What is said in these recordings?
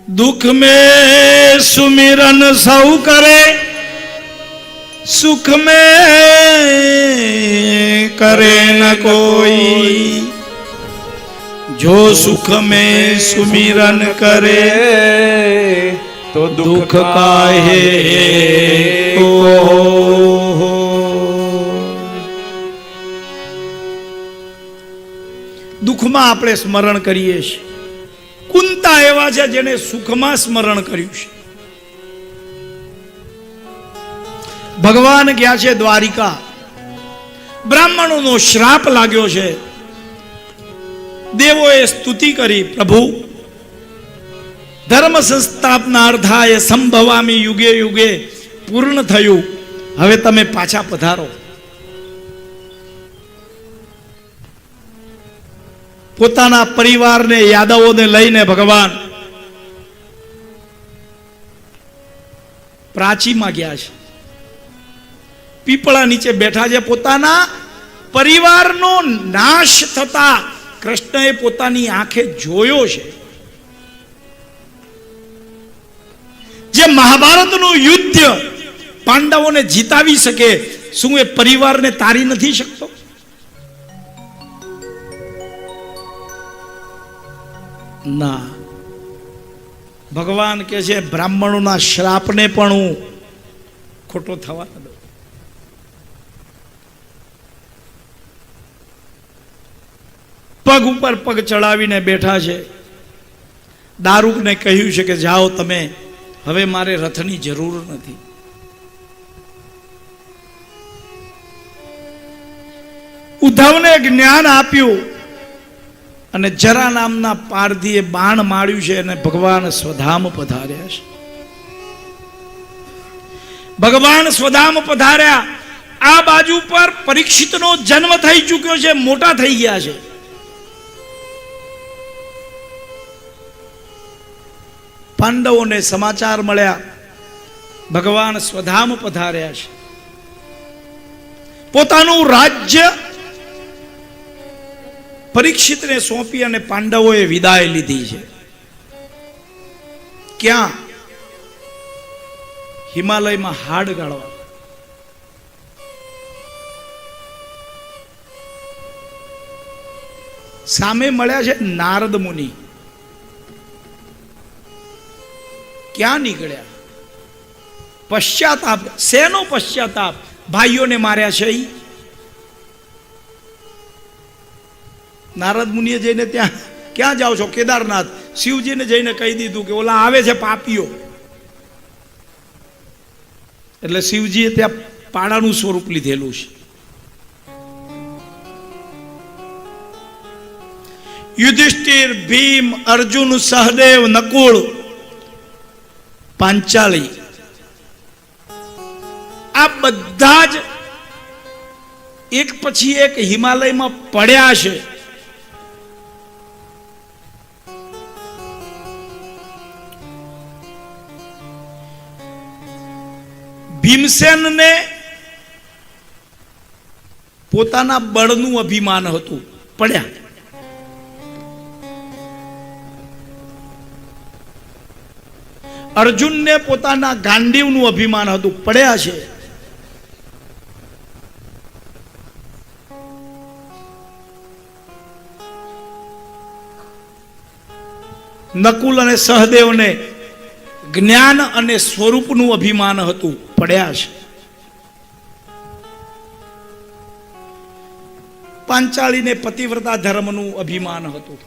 दुख में सुमिरन सौ करे, सुख में करे न कोई। जो सुख में सुमिरन करे तो दुख काहे को। દુઃખમાં આપણે સ્મરણ કરીએ છીએ. કુંતા એવા છે જેને સુખમાં સ્મરણ કર્યું છે. ભગવાન ગયા છે દ્વારિકા, બ્રાહ્મણોનો શ્રાપ લાગ્યો છે. દેવોએ સ્તુતિ કરી, પ્રભુ ધર્મ સંસ્થાપનાર્થાય સંભવામી યુગે યુગે પૂર્ણ થયું, હવે તમે પાછા પધારો. પોતાના પરિવારને યાદવોને લઈને ભગવાન પ્રાચીમાં ગયા છે. પીપળા નીચે બેઠા છે. પોતાના પરિવારનો નાશ થતા કૃષ્ણએ પોતાની આંખે જોયો છે. જે મહાભારતનું યુદ્ધ પાંડવોને જીતાવી શકે, શું એ પરિવારને તારી નથી શકતો? ના. ભગવાન કહે છે બ્રાહ્મણોના શ્રાપને પણ હું ખોટો થવા દઉં. પગ ઉપર પગ ચડાવીને બેઠા છે. દારૂકને કહ્યું છે કે જાઓ તમે, હવે મારે રથની જરૂર નથી. ઉદ્ધવને જ્ઞાન આપ્યું અને જરા નામના પારધીએ બાણ માર્યું છે અને ભગવાન સ્વધામ પધાર્યા છે. ભગવાન સ્વધામ પધાર્યા. આ બાજુ પર પરીક્ષિતનો જન્મ થઈ ચૂક્યો છે, મોટા થઈ ગયા છે. પાંડવોને સમાચાર મળ્યા, ભગવાન સ્વધામ પધાર્યા છે. પોતાનું રાજ્ય પરીક્ષિતને સોંપી અને પાંડવોએ વિદાય લીધી છે. ક્યાં? હિમાલયમાં હાડ ગાળવા. સામે મળ્યા છે નારદ મુનિ. ક્યાં નીકળ્યા? પશ્ચાતાપ. શેનો પશ્ચાતાપ? ભાઈઓને માર્યા છે. નારદ મુનિએ જઈને ત્યાં, ક્યાં જાઓ છો? કેદારનાથ. શિવજીને જઈને કહી દીધું કે ઓલા આવે છે પાપીઓ. એટલે શિવજીએ ત્યાં પાડાનું સ્વરૂપ લીધેલું છે. યુધિષ્ઠિર, ભીમ, અર્જુન, સહદેવ, નકુળ, પાંચાળી, આ બધા જ એક પછી એક હિમાલયમાં પડ્યા છે. ભીમસેનને પોતાના બળનું અભિમાન હતું, પડ્યા. અર્જુનને પોતાના ગાંડીવનું અભિમાન હતું, પડ્યા છે. નકુલ અને સહદેવને જ્ઞાન અને સ્વરૂપનું અભિમાન હતું, પડ્યા છે. પાંચાળીને પતિવ્રતા ધર્મનું અભિમાન હતું.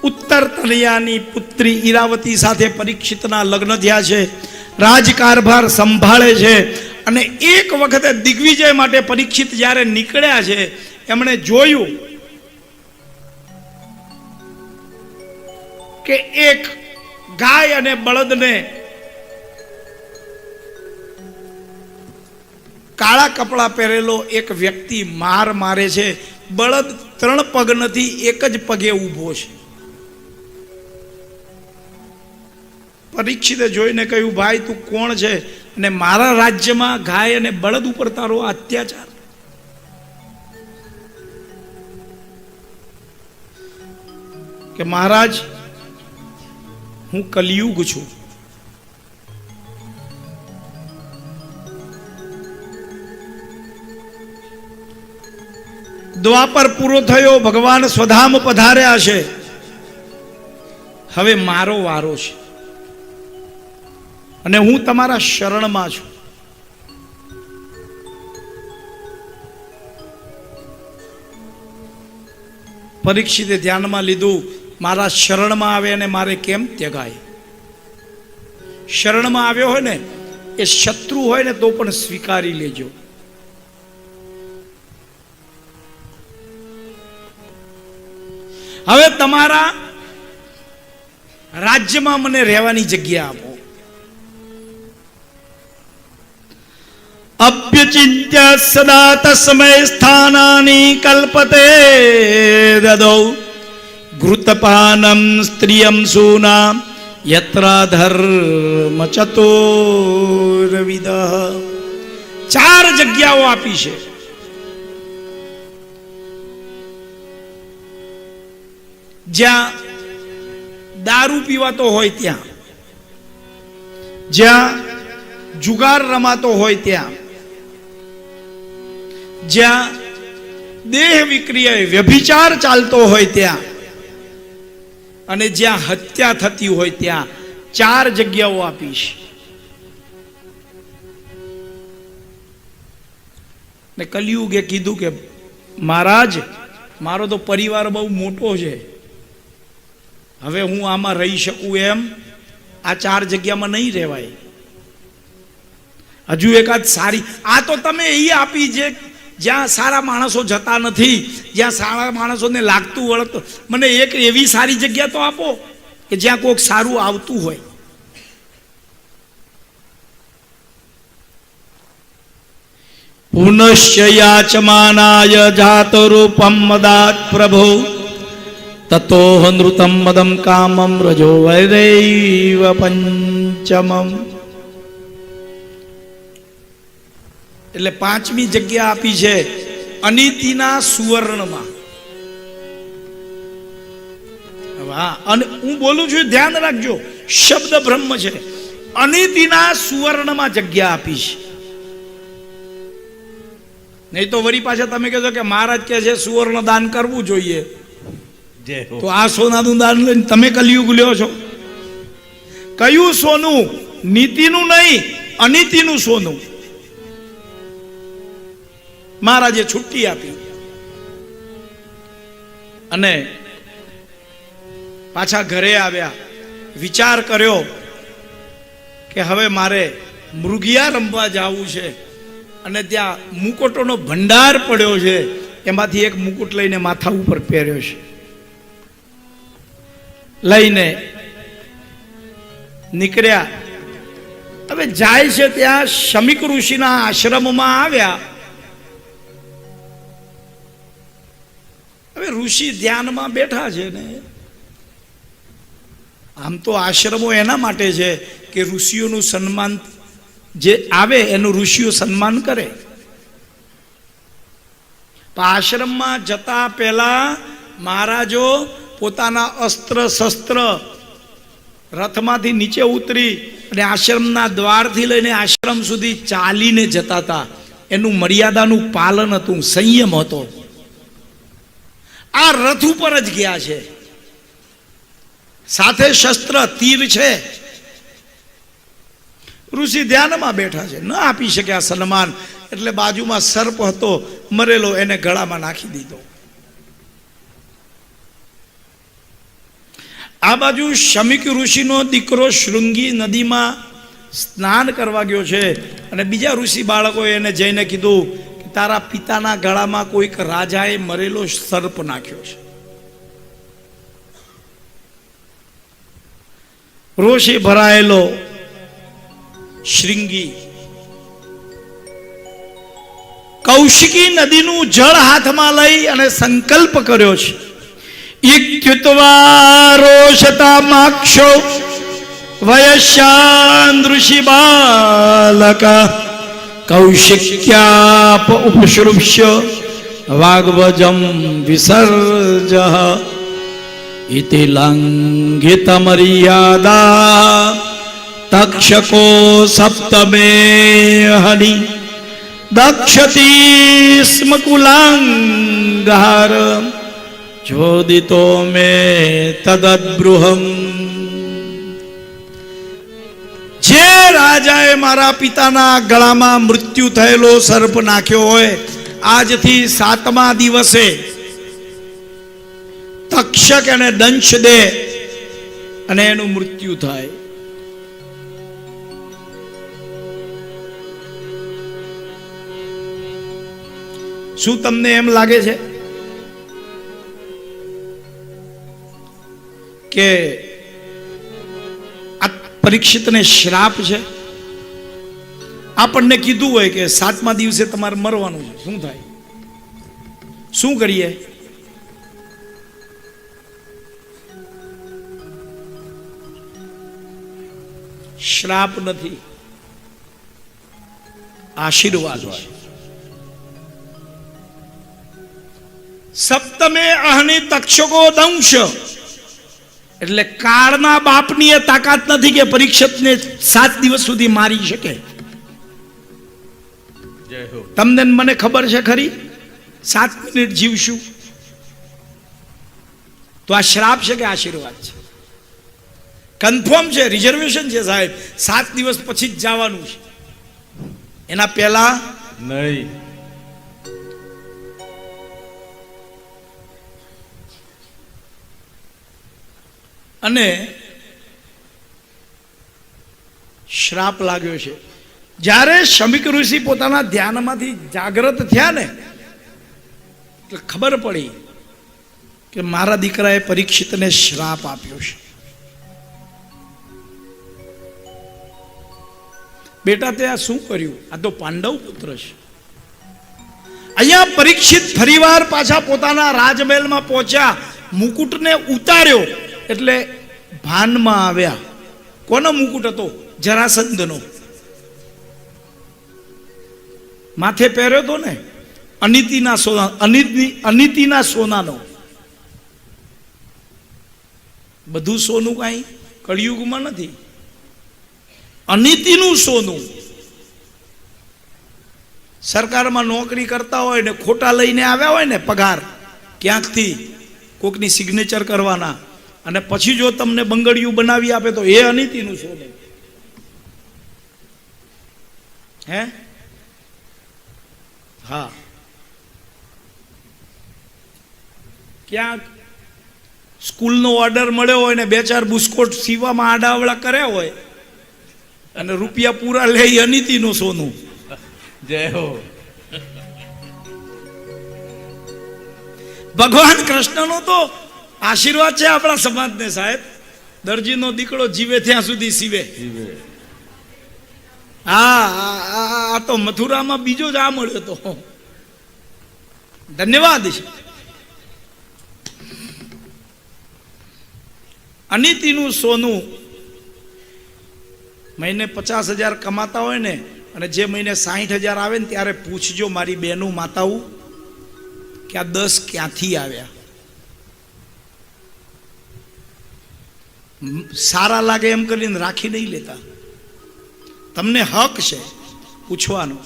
ઉત્તર તનયાની પુત્રી ઈરાવતી સાથે પરીક્ષિતના લગ્ન થયા છે. રાજકારભાર સંભાળે છે. અને એક વખતે દિગ્વિજય માટે પરીક્ષિત જ્યારે નીકળ્યા છે, એમણે જોયું કે એક ગાય અને બળદને કાળા કપડા પહેરેલો એક વ્યક્તિ મારે છે. બળદ 3 પગ નથી, એક જ પગે ઊભો છે. પરીક્ષિતે જોઈને કહ્યું, ભાઈ તું કોણ છે અને મારા રાજ્યમાં ગાય અને બળદ ઉપર તારો અત્યાચાર? કે મહારાજ હું કલિયુગ છું, દ્વાપર પૂરો થયો, ભગવાન સ્વધામ પધાર્યા છે, હવે મારો વારો છે અને હું તમારા શરણમાં છું. પરીક્ષિતે ધ્યાનમાં લીધું, મારા શરણમાં આવે અને મારે કેમ ત્યગાય? શરણમાં આવ્યો હોય ને એ શત્રુ હોય ને તો પણ સ્વીકારી લેજો. હવે તમારા રાજ્યમાં મને રહેવાની જગ્યા આપો. અભ્યચિંત્ય સદા તસ્મૈ સ્થાનાની કલ્પતે દદૌ ઘૃતપાનમ સ્ત્રિયમ સૂના યત્ર ધર્મ ચતુર્વિદ. 4 જગ્યાઓ આપી છે. જ્યાં દારૂ પીવાતો હોય ત્યાં, જ્યાં જુગાર રમાતો હોય ત્યાં, જ્યાં દેહ વિક્રિયા વ્યભિચાર ચાલતો હોય ત્યાં, અને જ્યાં હત્યા થતી હોય ત્યાં 4 જગ્યાઓ આપીશ. ને કલિયુગે કીધું કે મહારાજ મારો તો પરિવાર બહુ મોટો છે, હવે હું આમાં રહી શકું એમ આ 4 જગ્યામાં નહીં રહેવાય. હજુ એકાદ સારી, આ તો તમે એ આપી છે જ્યાં સારા માણસો જતા નથી, જ્યાં સારા માણસોને લાગતું વળગતું. મને એક એવી સારી જગ્યા તો આપો કે જ્યાં કોઈક સારું આવતું હોય. પુનશ્ચ યાચમાનાય જાતરૂપમ મદાત પ્રભો તતો નૃતમ મદમ કામમ રજો વૈરૈવ પંચમમ. એટલે 5મી જગ્યા આપી છે અનિતિના સુવર્ણમાં. અને હું બોલું છું ધ્યાન રાખજો, શબ્દ બ્રહ્મ છે. અનિતિના સુવર્ણમાં જગ્યા આપી છે. નહીં તો વળી પાછા તમે કહેશો કે મહારાજ કહે છે સુવર્ણ દાન કરવું જોઈએ, તો આ સોનાનું દાન લઈને તમે કલિયુગ લ્યો છો. કયું સોનું? નીતિનું નહીં, અનિતિનું સોનું. મહારાજે છુટ્ટી આપી અને પાછા ઘરે આવ્યા. વિચાર કર્યો કે હવે મારે મૃગિયા રમવા જવું છે, અને ત્યાં મુકુટોનો ભંડાર પડ્યો છે, એમાંથી એક મુકુટ લઈને માથા ઉપર પહેર્યો છે. લઈને નીકળ્યા. હવે જાય છે ત્યાં શમિક ઋષિના આશ્રમમાં આવ્યા. હવે ઋષિ ધ્યાનમાં બેઠા છે ને. આમ તો આશ્રમો એના માટે છે કે ઋષિઓનું સન્માન જે આવે એનું ઋષિઓ સન્માન કરે. આશ્રમમાં જતા પહેલા મહારાજો પોતાના અસ્ત્ર શસ્ત્ર રથમાંથી નીચે ઉતરી અને આશ્રમના દ્વારથી લઈને આશ્રમ સુધી ચાલીને જતા હતા. એનું મર્યાદાનું પાલન હતું, સંયમ હતો. આ રથ ઉપર જ ગયા છે, સાથે શસ્ત્ર તીર છે. ઋષિ ધ્યાનમાં બેઠા છે, ન આપી શકે આ સન્માન, એટલે બાજુમાં સર્પ હતો મરેલો, એને ગળામાં નાખી દીધો. આ બાજુ શમિક ઋષિનો દીકરો શૃંગી નદીમાં સ્નાન કરવા ગયો છે, અને બીજા ઋષિ બાળકોએ એને જઈને કીધું કે તારા પિતાના ગળામાં કોઈક રાજાએ મરેલો સર્પ નાખ્યો છે. રોષે ભરાયેલો શૃંગી કૌશિકી નદીનું જળ હાથમાં લઈ અને સંકલ્પ કર્યો છે. ઇત્યુત્વા રોષતા માક્ષો વયસ્યાન ઋષિ બાલક કૌશિક્યાપ ઉપસૃપ્ય વાગ્વજમ વિસર્જ इति लंघित मर्यादा तक्षको सप्तमे हनि दक्षति स्म कुलांगार चोदितो मे तदद्ब्रुहम। जे राजाए मारा पिताना गळाમાં મૃત્યુ થયેલો સર્પ નાખ્યો હોય, આજથી 7મા દિવસે તક્ષક એને દંશ દે અને એનું મૃત્યુ થાય. શું તમને એમ લાગે છે કે આ પરીક્ષિતને શ્રાપ છે? આપણને કીધું હોય કે 7મા દિવસે તમારે મરવાનું છે, શું થાય? શું કરીએ? શ્રાપ નથી, આશીર્વાદ છે. સપ્તમે અહનિ તક્ષકો દંશ એટલે કાળના બાપની એ તાકાત નથી કે પરીક્ષિતને 7 દિવસ સુધી મારી શકે. તમને મને ખબર છે ખરી 7 મિનિટ જીવશું? તો આ શ્રાપ છે કે આશીર્વાદ છે? કન્ફર્મ છે, રિઝર્વેશન છે સાહેબ, 7 દિવસ પછી જ જવાનું છે, એના પહેલા નહીં. અને શ્રાપ લાગ્યો છે. જ્યારે શમીક ઋષિ પોતાના ધ્યાનમાંથી જાગૃત થયા ને એટલે ખબર પડી કે મારા દીકરાએ પરીક્ષિતને શ્રાપ આપ્યો છે. બેટા તે આ શું કર્યું? આ તો પાંડવ પુત્ર છે. અહીંયા પરીક્ષિત ફરીવાર પાછા પોતાના રાજમહેલમાં પહોંચ્યા, મુકુટને ઉતાર્યો એટલે ભાનમાં આવ્યા. કોનો મુકુટ હતો? જરાસંધનો. માથે પહેર્યો હતો ને અનિતિના સોના, અનિતિના સોનાનો. બધું સોનું કાંઈ કળિયુગમાં નથી, અનિતિનું સોનું. સરકારમાં નોકરી કરતા હોય ને ખોટા લઈને આવ્યા હોય ને પગાર ક્યાંકથી, કોકની સિગ્નેચર કરવાના, અને પછી જો તમને બંગડિયું બનાવી આપે તો એ અનિતિનું સોનું. હે? હા, ક્યાંક સ્કૂલનો ઓર્ડર મળ્યો હોય ને 2-4 બુસ્કોટ સીવામાં આડાવડા કર્યા હોય અને રૂપિયા પૂરા લે, અનિતિનું સોનું. જય હો. ભગવાન કૃષ્ણનો તો આશીર્વાદ છે આપણા સમાજને સાહેબ. દરજીનો દીકરો જીવે ત્યાં સુધી સીવે. હા, આ તો મથુરામાં બીજો જ આ મળ્યો તો. ધન્યવાદ છે. અનિતિનું સોનું. મહિને 50,000 કમાતા હોય ને અને જે મહિને 60,000 આવે ને ત્યારે પૂછજો મારી બહેનું માતાઓ કે આ 10 ક્યાંથી આવ્યા. સારા લાગે એમ કરીને રાખી નહીં લેતા. તમને હક છે પૂછવાનો.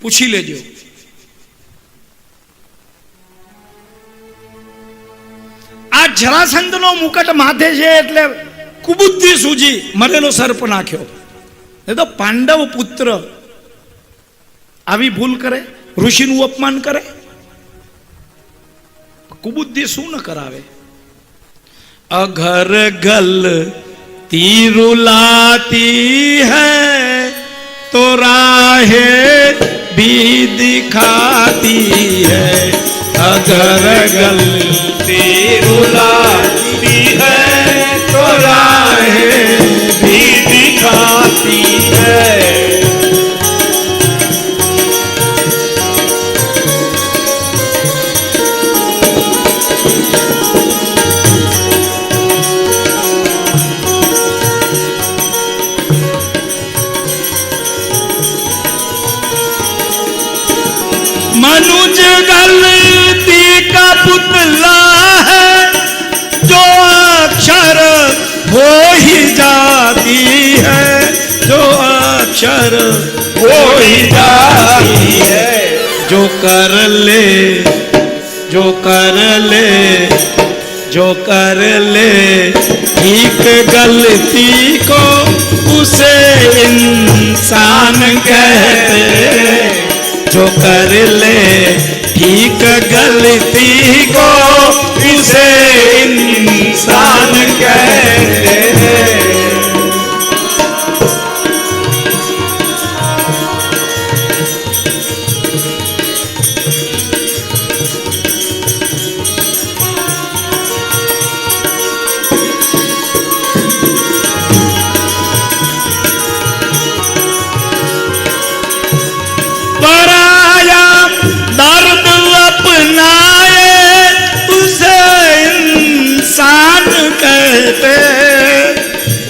પૂછી લેજો. આ જરાસંધનો મુકટ માથે છે એટલે કુબુદ્ધિ સૂજી મરેલો સર્પ નાખ્યો. એ તો પાંડવ પુત્ર આવી ભૂલ કરે, ઋષિનું અપમાન કરે? કુબુદ્ધિ શું ન કરાવે? અઘર ગલ તીરુલાતી હૈ તો રાહે ભી દિખાતી હૈ. અઘર ગલ તીરુલાતી હૈ તો રાહે ભી દિખાતી હૈ. अक्षर हो ही जाती है। जो कर ले जो कर ले जो कर ले ठीक गलती को उसे इंसान कहते हैं। जो कर ले ठीक गलती को उसे इंसान कहते हैं।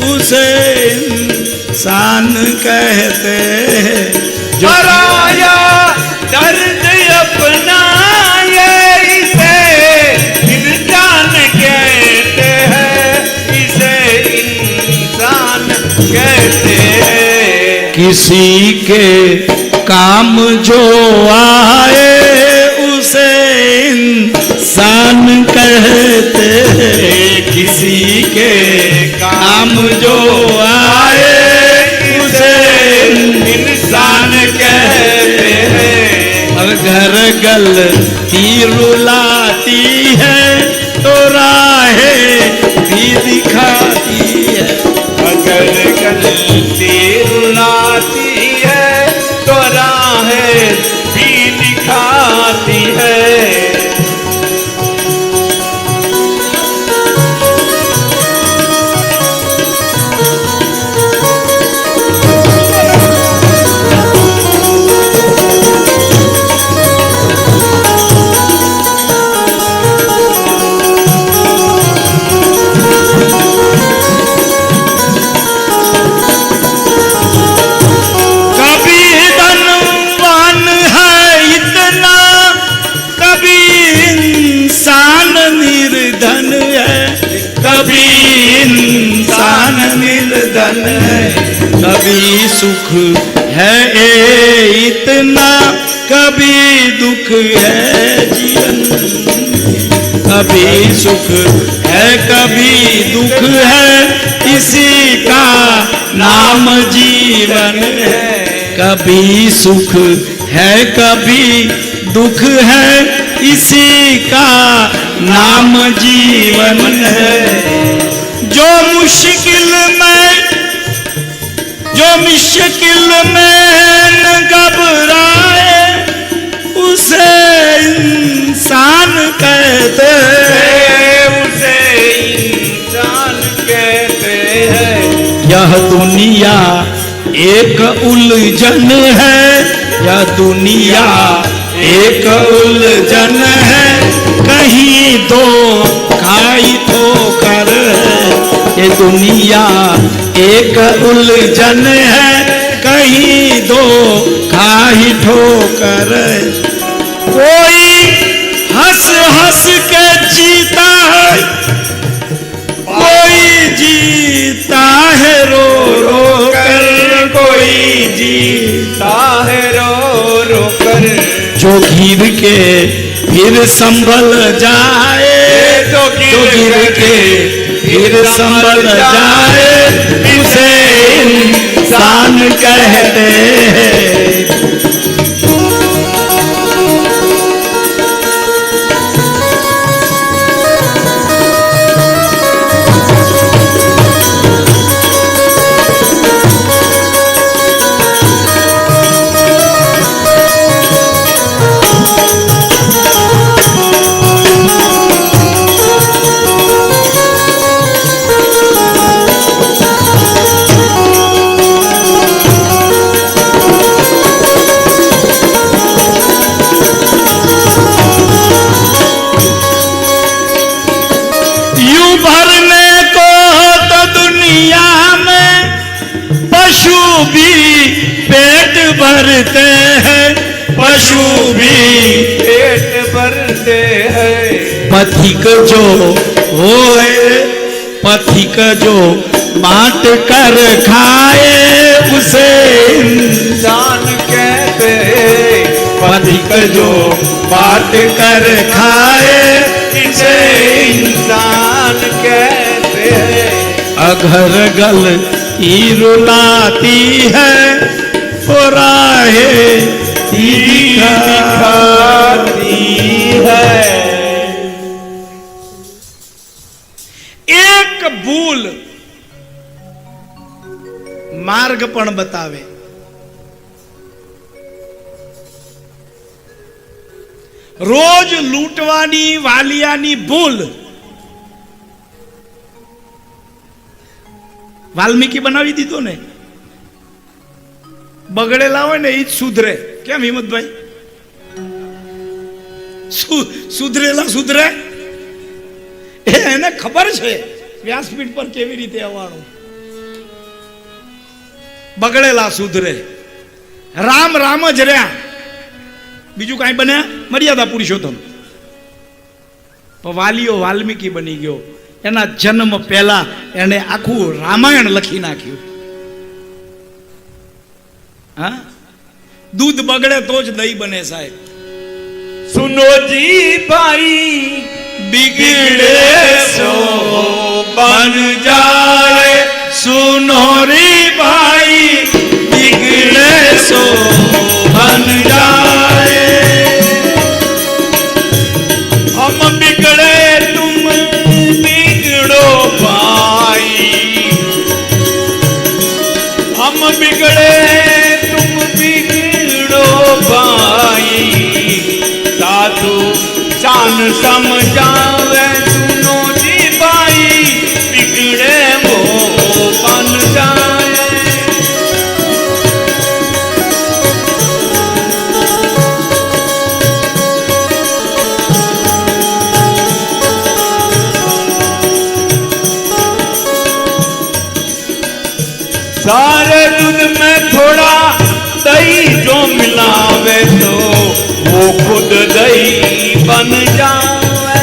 उसे इंसान कहते हैं। जो पराया दर्द अपनाए इसे इंसान कहते हैं। इसे इंसान कहते हैं। किसी के काम जो आए उसे इंसान कहते हैं। किसी के काम जो आए उसे इंसान कहते हैं। अगर गलती रुलाती है तो राहें भी दिखाती है। अगर गलती रुलाती है तो राहें भी दिखाती है। निर्धन है। कभी सुख है इतना कभी दुख है जीवन। कभी सुख है कभी दुख है इसी का नाम जीवन है। कभी सुख है कभी दुख है इसी का नाम जीवन है। जो मुश्किल में न घबराए उसे इंसान कहते हैं। उसे इंसान कहते हैं। यह दुनिया एक उलझन है। यह दुनिया एक उलझन है। कहीं दो खाई ठोकर है। ये दुनिया एक उलझन है। कहीं दो खाई ठोकर है। कोई हंस हंस के जीता है। कोई जीता है रो रो कर। कोई जीता है रो रो कर। जो गिर के फिर संभल जाए। जो गिर के फिर संभल जाए उसे इंसान कहते हैं। भरते हैं। पशु भी पेट भरते हैं। पथिक जो होए पथिक जो बांट कर खाए उसे इंसान कहते अधिक जो बात कर खाए इसे इंसान कहते हैं। अगर गलती रुलाती है वो राहें दिखाती है। एक भूल मार्ग पण बतावे। रोज लूंटवानी वालियानी भूल वाल्मीकि बनावी दीधो ने। बगड़ेला होय ने ई ज सुधरे केम हिम्मतभाई? सुधरेला सुधरे એને ખબર છે વ્યાસપીઠ પર કેવી રીતે આવવાનું। બગડેલા સુધરે। રામ રામ જ રહ્યા, બીજું કાંઈ બન્યા? મર્યાદા પુરુષોત્તમ। પણ વાલીઓ વાલ્મીકી બની ગયો। એના જન્મ પહેલા એને આખું રામાયણ લખી નાખ્યું। હા, दूध बगड़े तो ज दही बने साहेब। सुनो जी भाई बिगड़े सो बन जाए। सुनो रे भाई बिगड़े सो बन जाए। हम बिगड़े तुम बिगड़ो भाई। हम बिगड़े तुम बिगड़ो भाई। साधु शान समझावे सुनो जी भाई बिगड़े वो बन जाए। सारे दूध में थोड़ा दही जो मिलावे तो वो खुद दही बन जावे।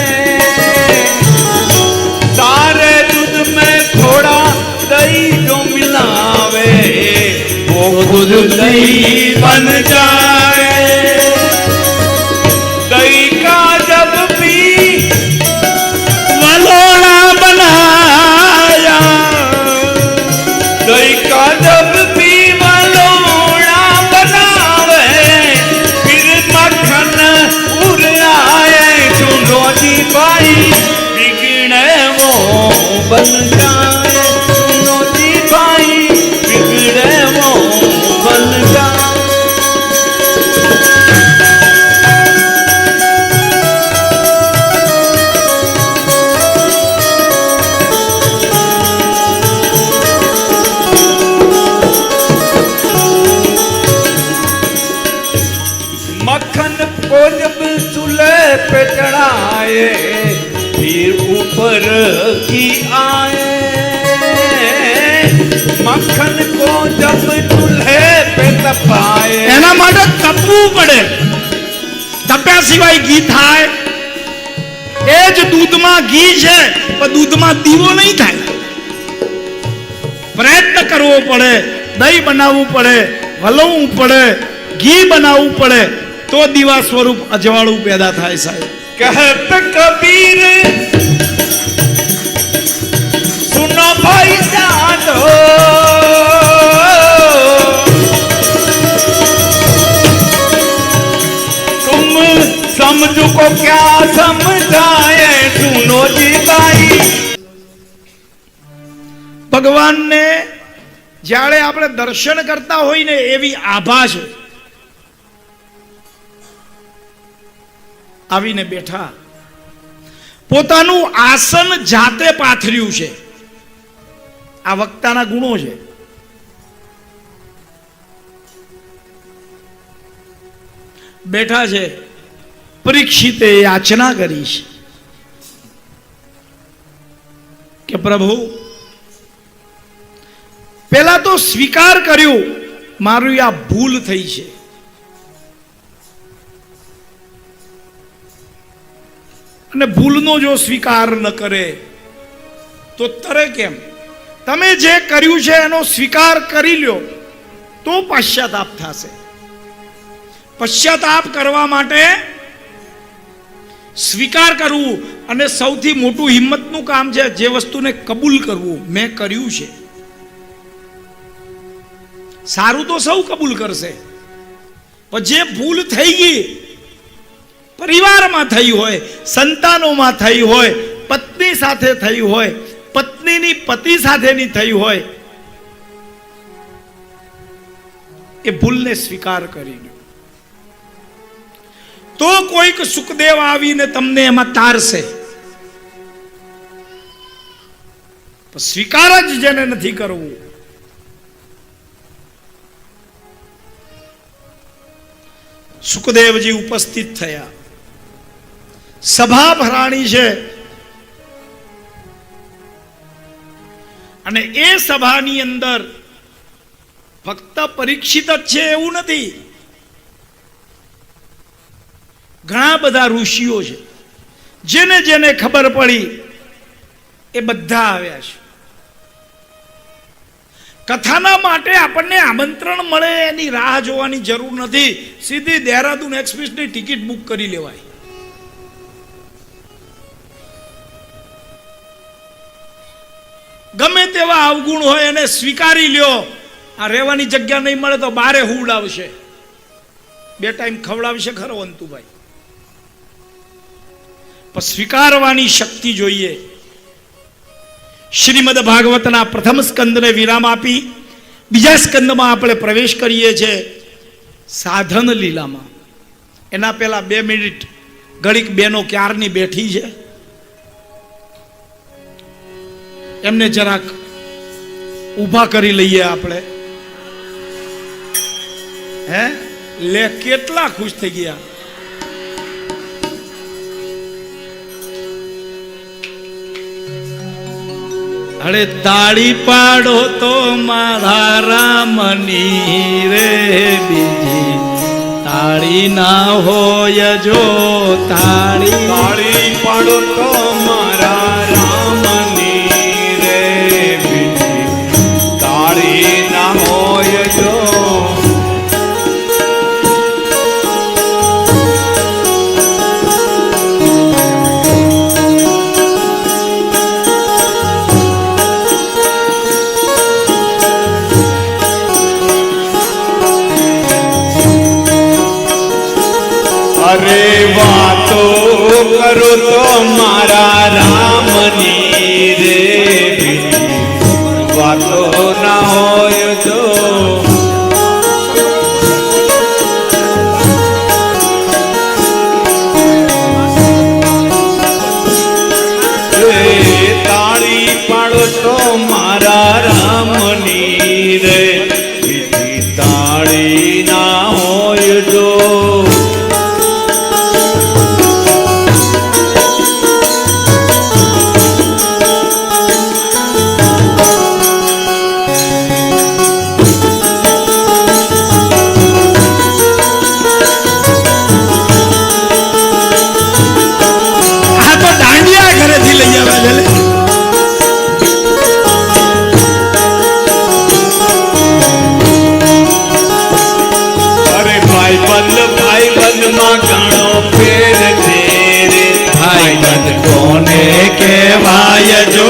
सारे दूध में थोड़ा दही जो मिलावे वो खुद दही बन जाए। दही का जब भी वलोड़ा बनाया। दही का जब भी वलोड़ा बनावे फिर मक्खन उड़ आए। सुनो जी भाई बिगड़े वो बन जाए। सुनो जी भाई बिगड़े वो बन जाए। मक्खन को जब चूल्हे पे चढ़ाए फिर ऊपर की आए। मक्खन को जब चूल्हे पे तपाए એના માટે તપવું પડે। તપ્યા સિવાય ઘી થાય? એ જ દૂધમાં ઘી છે પણ દૂધમાં દીવો નહીં થાય। પ્રયત્ન કરવો પડે, દહીં બનાવવું પડે, હલવવું પડે, ઘી બનાવવું પડે તો દીવા સ્વરૂપ અજવાળું પેદા થાય સાહેબ। कहत कबीर सुनो भाई जानो। तुम समझो को क्या समझाए। सुनो जी भाई ભગવાનને જ્યારે આપણે દર્શન કરતા હોય ને એવી આભા છે। આવીને બેઠા, પોતાનું આસન જાતે પાથર્યું છે। આ વક્તાના ગુણો છે। બેઠા છે, પરીક્ષિતે યાચના કરી છે કે પ્રભુ પેલા તો સ્વીકાર કર્યો મારી આ ભૂલ થઈ છે। અને ભૂલનો જો સ્વીકાર ન કરે તો તરે કેમ? તમે જે કર્યું છે એનો સ્વીકાર કરી લ્યો તો પશ્ચાતાપ થશે. પશ્ચાતાપ કરવા માટે સ્વીકાર કરવું, અને સૌથી મોટું હિંમતનું કામ છે જે વસ્તુને કબૂલ કરવું. મેં કર્યું છે. સારું તો સૌ કબૂલ કરશે, પણ જે ભૂલ થઈ ગઈ, પરિવારમાં થઈ હોય, સંતાનોમાં થઈ હોય, પત્ની સાથે થઈ હોય, પત્નીની પતિ સાથેની થઈ હોય, એ ભૂલને સ્વીકાર કરી લો. તો કોઈક સુખદેવ આવીને તમને એમાં તારશે, પણ સ્વીકાર જ જેને નથી કરવું. સુખદેવજી ઉપસ્થિત થયા, સભા ભરાણી છે, અને એ સભાની અંદર ફક્ત પરીક્ષિત જ છે એવું નથી, ઘણા બધા ઋષિઓ છે. જેને જેને ખબર પડી એ બધા આવ્યા છે. કથાના માટે આપણને આમંત્રણ મળે એની રાહ જોવાની જરૂર નથી. સીધી દેહરાદૂન એક્સપ્રેસની ટિકિટ બુક કરી લેવાય. ગમે તેવા અવગુણ હોય એને સ્વીકારી લ્યો. આ રહેવાની જગ્યા નહીં મળે તો બારે હુવડાવશે, 2 ટાઈમ ખવડાવશે ખરો અંતુભાઈ, પણ સ્વીકારવાની શક્તિ જોઈએ. શ્રીમદ ભાગવતના પ્રથમ સ્કંદને વિરામ આપી બીજા સ્કંદમાં આપણે પ્રવેશ કરીએ છીએ, સાધન લીલામાં. એના પહેલા 2 મિનિટ ઘડીક બેનો ક્યારની બેઠી છે, એમને જરાક ઊભા કરી લઈએ આપણે. હે લે, કેટલા ખુશ થઈ ગયા. અરે તાળી પાડો તો મારા રામની રે, બીજી તાળી ના હોય જો. તાળી પાડો તો મારા રામની રે, બીજી તાળી ના હોય જો. અરે વાતો કરો તો મારા રામની રે, બીજી વાતો ના હોય તો. તાળી પાડો તો મારા રામની રે, બીજી તાળી ના હોય તો. કહેવાય જો.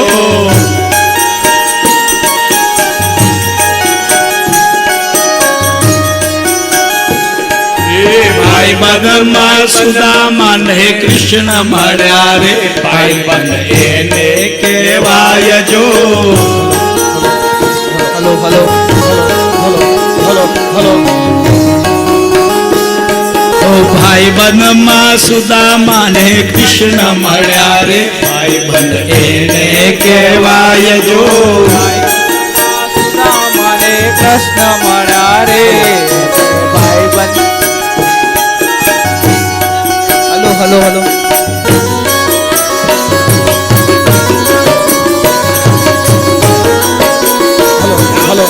ભાઈ બંધમાં સુદામા ને કૃષ્ણ મળ્યા રે, ભાઈ બંધ એને કહેવાય જો. Hello hello hello hello hello. ભાઈ બંધમાં સુદામા ને કૃષ્ણ મળ્યા રે, ભાઈ બંધ એને કહેવાય જો. સુદામા ને કૃષ્ણ મળ્યા રે, ભાઈ બંધ. Hello hello hello. Hello hello.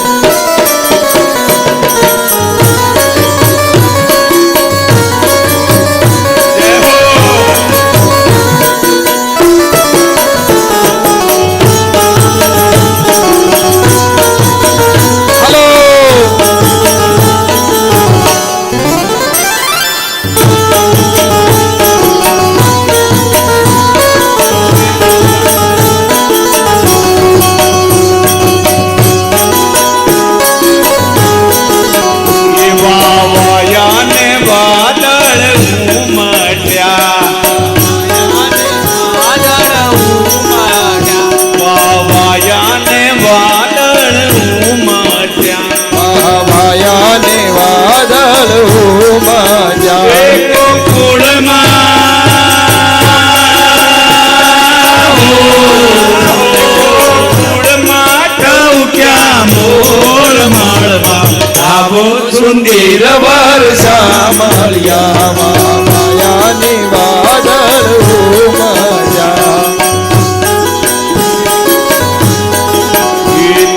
સુંદર વર્ષા મળ્યામાં માયાની વાદળ ઉમર્યા.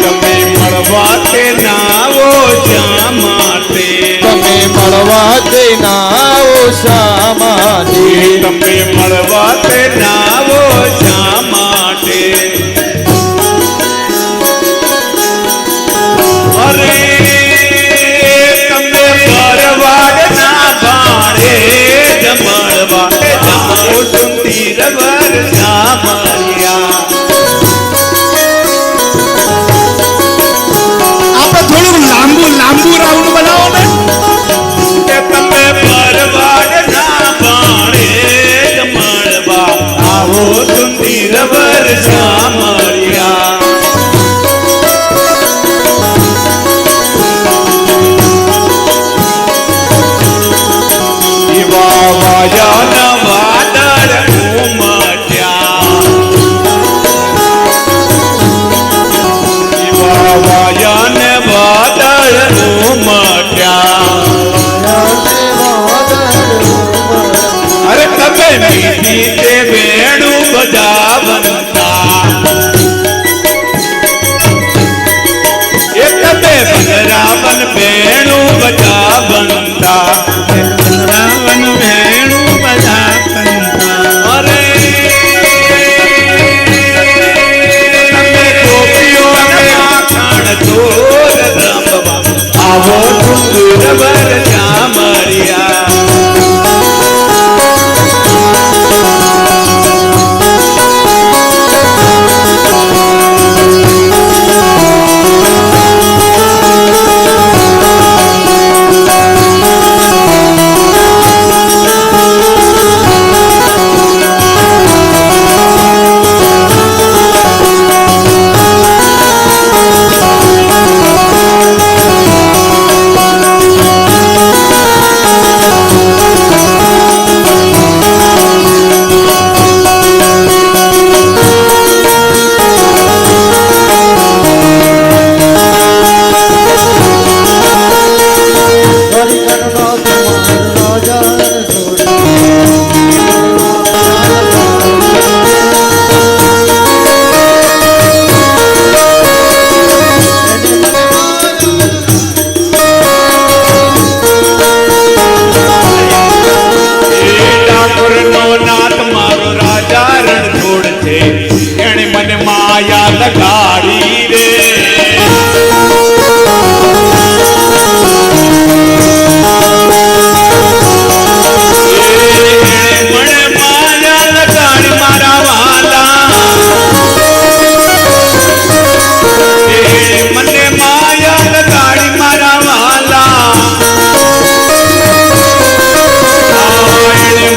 તમે મળવા તે નાવો શા માટે તમે મળવા તે નાવો શા માટે તમે મળવા તે નાવો શા માટે અરે તમે ભરવાડ ના ભાડે જમણવા જાઓ સુંદર વર્ષા મળ્યા આપણે થોડુંક લાંબુ રાઉન્ડ બનાવો ને. કે તમે ભરવાડ ના ભાડે જમણવા આવો સુંદર વર્ષા મળ્યા એવા વાયાના વાદળ ઉમટ્યા એવા વાયાને વાદળ ઉમટ્યા અરે તમે મીઠી તે વેણું બજાવતા એ તમે બનરાવન વેણું બજાવતા રાવણ વેણું બધા કંતા. અરે તમે ગોપીઓને માખણ ચોર રમવા આવો સુંદર વર્ષા મળ્યા માયા લગાડી રે મને માયા લગાડી મારા વાલા મને માયા લગાડી મારા વાલા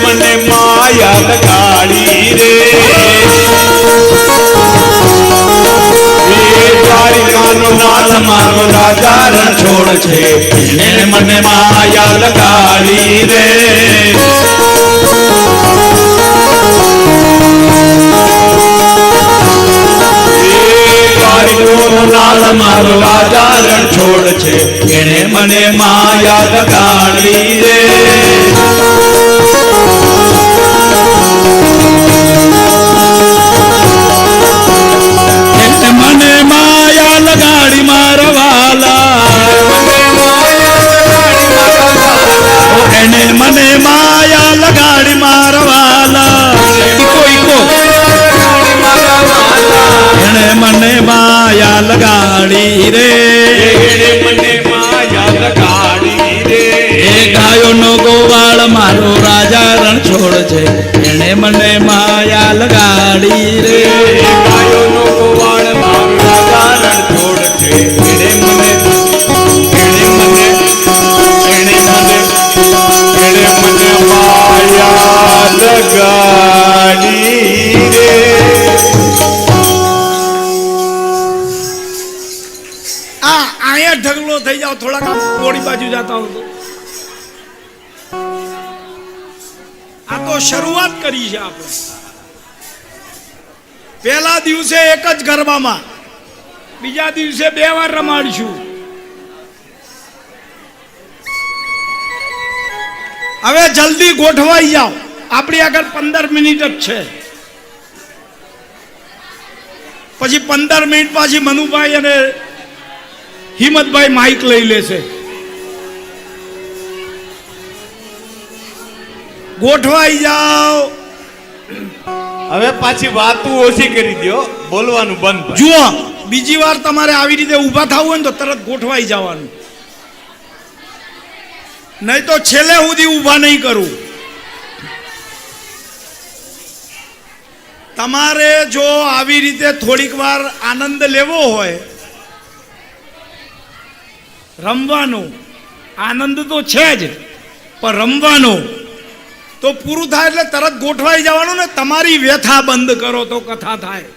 મને માયા લગાડી રે નાથ મારો રાજા રણછોડ છે એને મને માયા લગાડી રે નાથ મારો રાજા રણછોડ છે એને મને માયા લગાડી રે મને માયા લગાડી મારા વાલા એને મને માયા લગાડી મારા વાલા એને મને માયા લગાડી રે મને માયા લગાડી રે એ ગાયો નો ગોવાળ મારો રાજા રણછોડ છે એને મને માયા લગાડી રે ગાયોનો ગોવાળ મારો રાજા રણછોડ છે એને મને માયા લગાડી રે અહીંયા ઢગલો થઈ જાવ થોડાક કોળી બાજુ જતા હો તો આ તો શરૂઆત કરી છે આપણે પહેલા દિવસે એક જ ગરબામાં બીજા દિવસે 2 વાર રમાડીશું હવે જલ્દી ગોઠવાઈ જાઓ, આપણી આગળ 15 મિનિટ જ છે. પછી 15 મિનિટ પછી મનુભાઈ અને હિંમતભાઈ માઇક લઈ લેશે. ગોઠવાઈ જાઓ. હવે પાછી વાતું ઓછી કરી દો, બોલવાનું બંધ. જુઓ, બીજી વાર તમારે આવી રીતે ઊભા થવું હોય ને તો તરત ગોઠવાઈ જવાનું, નહીં તો છેલ્લે સુધી ઊભા નહીં કરું. તમારે જો આવી રીતે થોડીક વાર આનંદ લેવો હોય, રમવાનો આનંદ તો છે જ, પણ રમવાનો તો પૂરું થાય એટલે તરત ગોઠવાઈ જવાનું ને. તમારી વ્યથા બંધ કરો તો કથા થાય.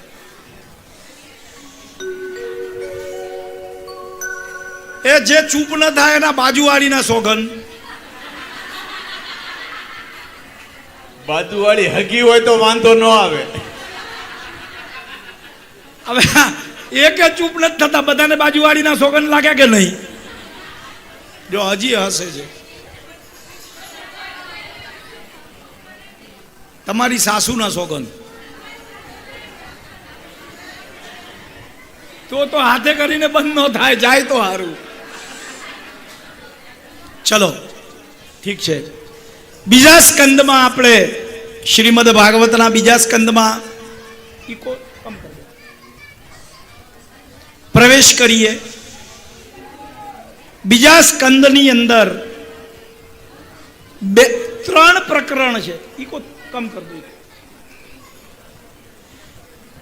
એ જે ચૂપ ન થાય એના બાજુવાળીના સોગન. બાજુવાળી હગી હોય તો વાંધો ન આવે. હવે એકે ચૂપ નથી થતા, બધાને બાજુવાળીના સોગન લાગ્યા કે નહીં? જો હજી હસે છે. તમારી સાસુના સોગન તો હાથે કરીને બંધ ન થાય, જાય તો સારું. ચલો ઠીક છે. બીજા સ્કંદમાં આપણે શ્રીમદ ભાગવતના બીજા સ્કંદમાં પ્રવેશ કરીએ. બીજા સ્કંદની અંદર 3 પ્રકરણ છે. ઈકો કમ કર દો.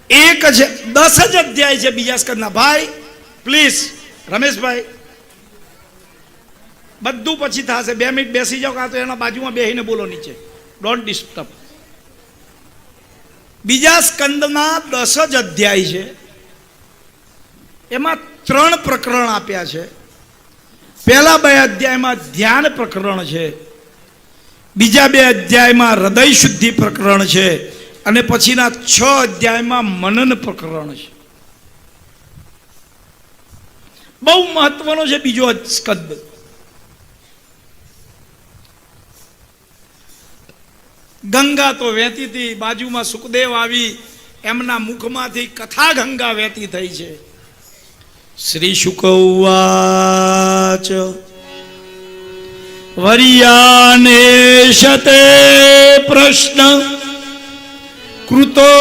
એક છે 10 જ અધ્યાય છે બીજા સ્કંદના. ભાઈ પ્લીઝ, રમેશભાઈ, બધું પછી થશે. 2 મિનિટ બેસી જાઓ, કાં તો એના બાજુમાં બેસીને બોલો નીચે. Don't disturb. બીજા સ્કંદના 10 જ અધ્યાય છે. એમાં 3 પ્રકરણ આપ્યા છે. પહેલા 2 અધ્યાયમાં ધ્યાન પ્રકરણ છે, બીજા 2 અધ્યાયમાં હૃદય શુદ્ધિ પ્રકરણ છે, અને પછીના 6 અધ્યાયમાં મનન પ્રકરણ છે. બહુ મહત્વનો છે બીજો સ્કંદ. ગંગા તો વહેતી હતી, બાજુમાં સુખદેવ આવી, એમના મુખમાંથી કથા ગંગા વહેતી થઈ છે. શ્રી શુક ઉવાચ વર્યાનેશતે પ્રશ્ન કૃતો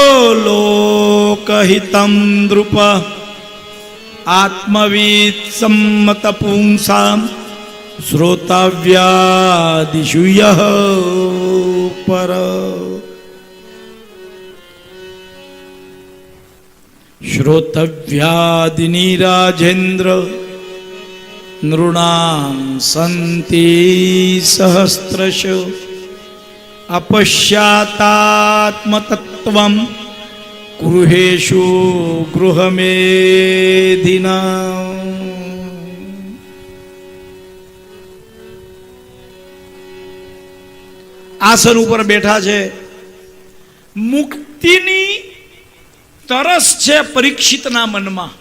લોકહિતં નૃપ આત્મવિદ સંમત પુંસામ શ્રોતવ્યાદિષુ યઃ પર. શ્રોતવ્યાદિની રાજેન્દ્ર નૃણામ સંતિ સહસ્રશ અપશ્યાતાત્મતત્વં ગૃહેષુ ગૃહમેધિના. આસન ઉપર બેઠા છે. મુક્તિની તરસ છે પરીક્ષિતના મનમાં.